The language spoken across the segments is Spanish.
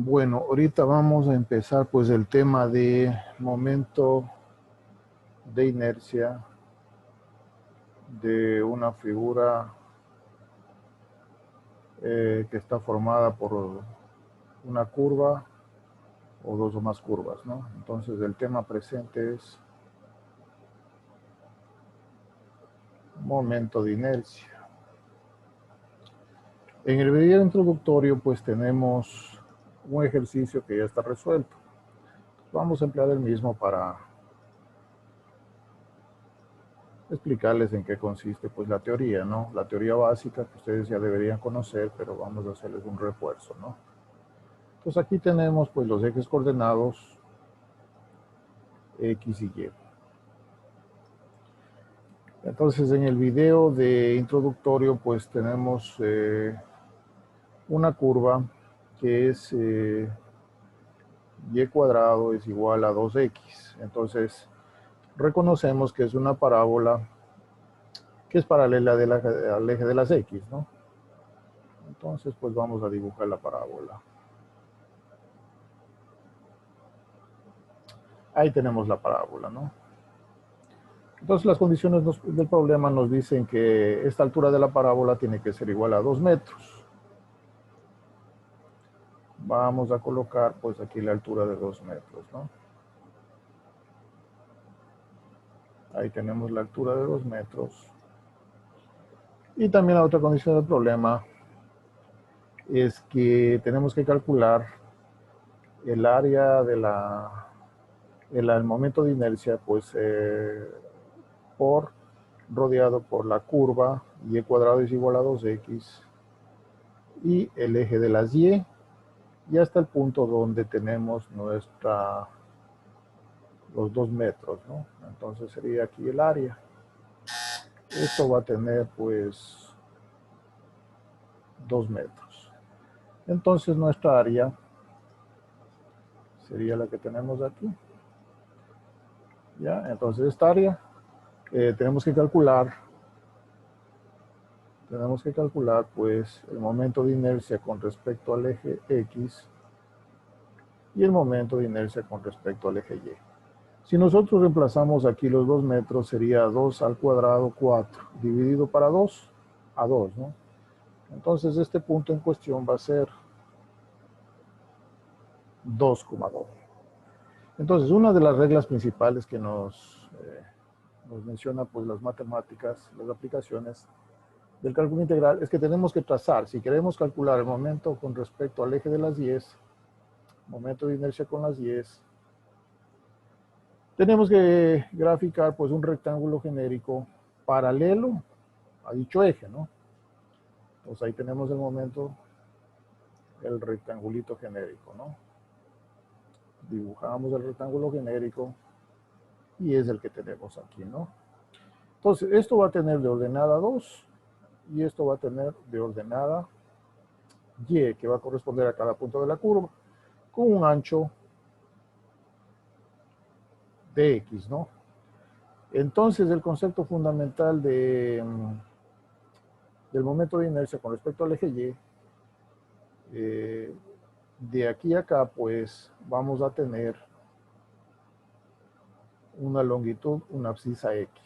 Bueno, ahorita vamos a empezar pues el tema de momento de inercia de una figura que está formada por una curva o dos o más curvas, ¿no? Entonces el tema presente es momento de inercia. En el video introductorio pues tenemos un ejercicio que ya está resuelto. Vamos a emplear el mismo para explicarles en qué consiste pues la teoría, ¿no? La teoría básica que ustedes ya deberían conocer, pero vamos a hacerles un refuerzo, ¿no? Entonces aquí tenemos pues los ejes coordenados X y Y. Entonces en el video de introductorio pues tenemos una curva que es Y cuadrado es igual a 2X. Entonces reconocemos que es una parábola que es paralela al eje de las X, ¿no? Entonces pues vamos a dibujar la parábola. Ahí tenemos la parábola, ¿no? Entonces las condiciones del problema nos dicen que esta altura de la parábola tiene que ser igual a 2 metros. Vamos a colocar pues aquí la altura de 2 metros, ¿no? Ahí tenemos la altura de 2 metros. Y también la otra condición del problema es que tenemos que calcular el área de el momento de inercia pues por rodeado por la curva y cuadrado es igual a 2x y el eje de las y hasta el punto donde tenemos los 2 metros, ¿no? Entonces sería aquí el área. Esto va a tener pues 2 metros. Entonces nuestra área sería la que tenemos aquí. ¿Ya? Entonces esta área tenemos que calcular pues el momento de inercia con respecto al eje X y el momento de inercia con respecto al eje Y. Si nosotros reemplazamos aquí los 2 metros, sería 2 al cuadrado 4, dividido para 2, a 2, ¿no? Entonces este punto en cuestión va a ser 2,2. Entonces una de las reglas principales que nos menciona pues las matemáticas, las aplicaciones del cálculo integral, es que tenemos que trazar, si queremos calcular el momento con respecto al eje de las Y, momento de inercia con las Y, tenemos que graficar pues un rectángulo genérico paralelo a dicho eje, ¿no? Entonces ahí tenemos el momento, el rectangulito genérico, ¿no? Dibujamos el rectángulo genérico y es el que tenemos aquí, ¿no? Entonces esto va a tener de ordenada 2 y esto va a tener de ordenada Y, que va a corresponder a cada punto de la curva, con un ancho de X, ¿no? Entonces el concepto fundamental del momento de inercia con respecto al eje Y, de aquí a acá pues vamos a tener una longitud, una abscisa X.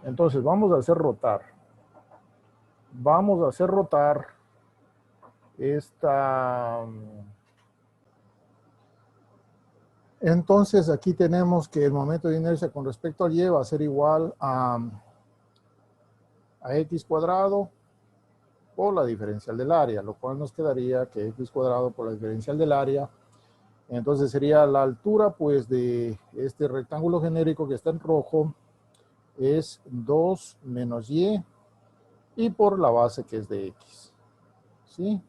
Entonces vamos a hacer rotar esta. Entonces aquí tenemos que el momento de inercia con respecto al Y va a ser igual a X cuadrado por la diferencial del área, lo cual nos quedaría que X cuadrado por la diferencial del área. Entonces sería la altura pues de este rectángulo genérico que está en rojo es 2 menos Y por la base que es de X, ¿sí?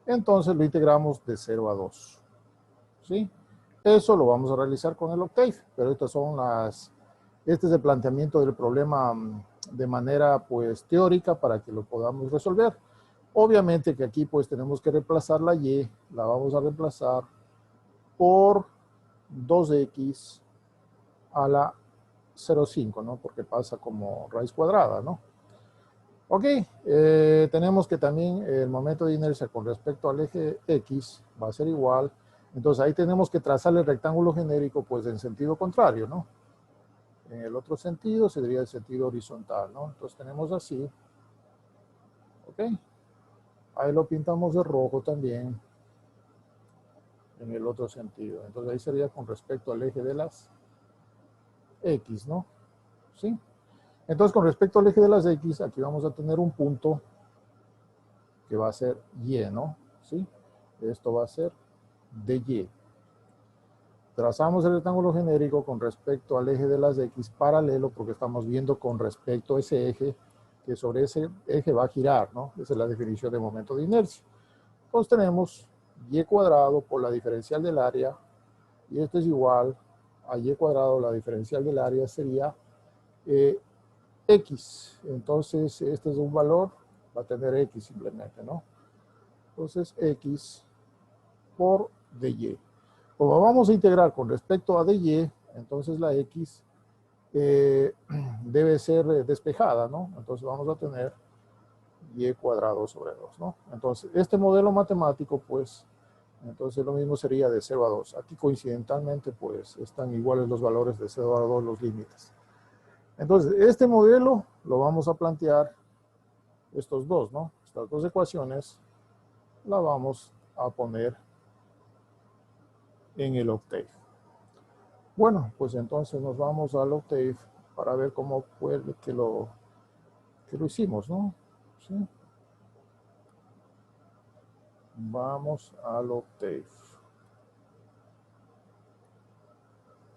Entonces lo integramos de 0 a 2, ¿sí? Eso lo vamos a realizar con el Octave, pero este es el planteamiento del problema de manera pues teórica para que lo podamos resolver. Obviamente que aquí pues tenemos que reemplazar la Y, la vamos a reemplazar por 2x a la 0,5, ¿no? Porque pasa como raíz cuadrada, ¿no? Ok, tenemos que también el momento de inercia con respecto al eje X va a ser igual. Entonces ahí tenemos que trazar el rectángulo genérico pues en sentido contrario, ¿no? En el otro sentido sería el sentido horizontal, ¿no? Entonces tenemos así, ok. Ahí lo pintamos de rojo también en el otro sentido. Entonces ahí sería con respecto al eje de las X, ¿no? ¿Sí? Entonces con respecto al eje de las X, aquí vamos a tener un punto que va a ser Y, ¿no? ¿Sí? Esto va a ser de Y. Trazamos el rectángulo genérico con respecto al eje de las X paralelo porque estamos viendo con respecto a ese eje que sobre ese eje va a girar, ¿no? Esa es la definición de momento de inercia. Entonces tenemos Y cuadrado por la diferencial del área y esto es igual a Y cuadrado, la diferencial del área sería X. Entonces este es un valor, va a tener X simplemente, ¿no? Entonces X por dy. Como vamos a integrar con respecto a dy, entonces la x debe ser despejada, ¿no? Entonces vamos a tener y cuadrado sobre 2, ¿no? Entonces, este modelo matemático, pues, entonces lo mismo sería de 0 a 2. Aquí coincidentalmente, pues, están iguales los valores de 0 a 2, los límites. Entonces, este modelo lo vamos a plantear, estos dos, ¿no? Estas dos ecuaciones, la vamos a poner en el Octave. Bueno, pues entonces nos vamos al Octave para ver cómo fue que lo hicimos, ¿no? ¿Sí? Vamos al Octave.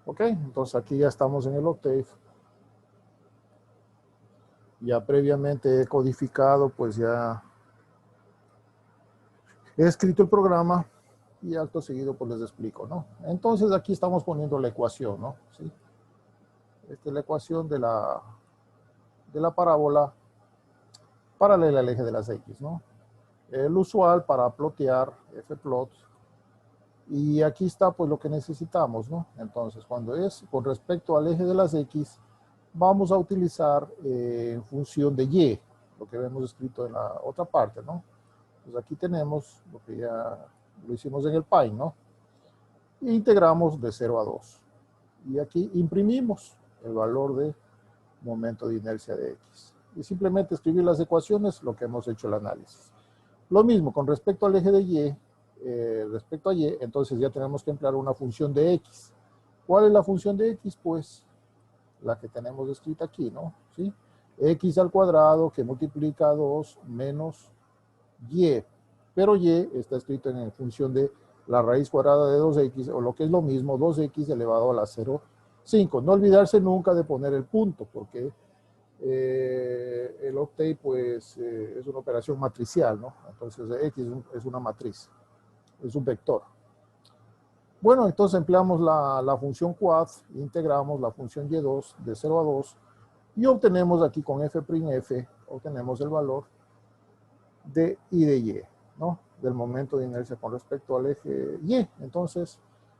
Ok, entonces aquí ya estamos en el Octave. Ya previamente he codificado, pues ya he escrito el programa y acto seguido pues les explico, ¿no? Entonces aquí estamos poniendo la ecuación, ¿no? ¿Sí? Esta es la ecuación de la parábola paralela al eje de las X, ¿no? El usual para plotear fplot. Y aquí está pues lo que necesitamos, ¿no? Entonces, cuando es con respecto al eje de las X, vamos a utilizar en función de Y, lo que hemos escrito en la otra parte, ¿no? Pues aquí tenemos lo que ya lo hicimos en el Pine, ¿no? E integramos de 0 a 2. Y aquí imprimimos el valor de momento de inercia de X. Y simplemente escribir las ecuaciones, lo que hemos hecho el análisis. Lo mismo con respecto al eje de Y, respecto a Y, entonces ya tenemos que emplear una función de X. ¿Cuál es la función de X? Pues la que tenemos escrita aquí, ¿no? ¿Sí? X al cuadrado que multiplica 2 menos Y. Pero Y está escrito en función de la raíz cuadrada de 2X, o lo que es lo mismo, 2X elevado a la 0,5. No olvidarse nunca de poner el punto, porque el Octave pues es una operación matricial, ¿no? Entonces X es una matriz, es un vector. Bueno, entonces empleamos la función quad, integramos la función y2 de 0 a 2 y obtenemos aquí con f'f, obtenemos el valor de I de Y, ¿no? Del momento de inercia con respecto al eje Y. Entonces,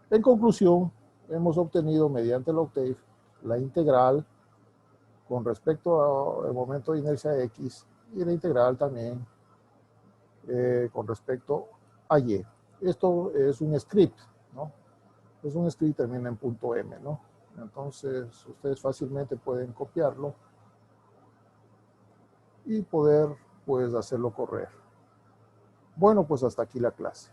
en conclusión, hemos obtenido mediante el Octave la integral con respecto al momento de inercia X y la integral también con respecto a Y. Esto es un script, ¿no? Es un script termina en punto .m, ¿no? Entonces, ustedes fácilmente pueden copiarlo y poder, pues, hacerlo correr. Bueno, pues hasta aquí la clase.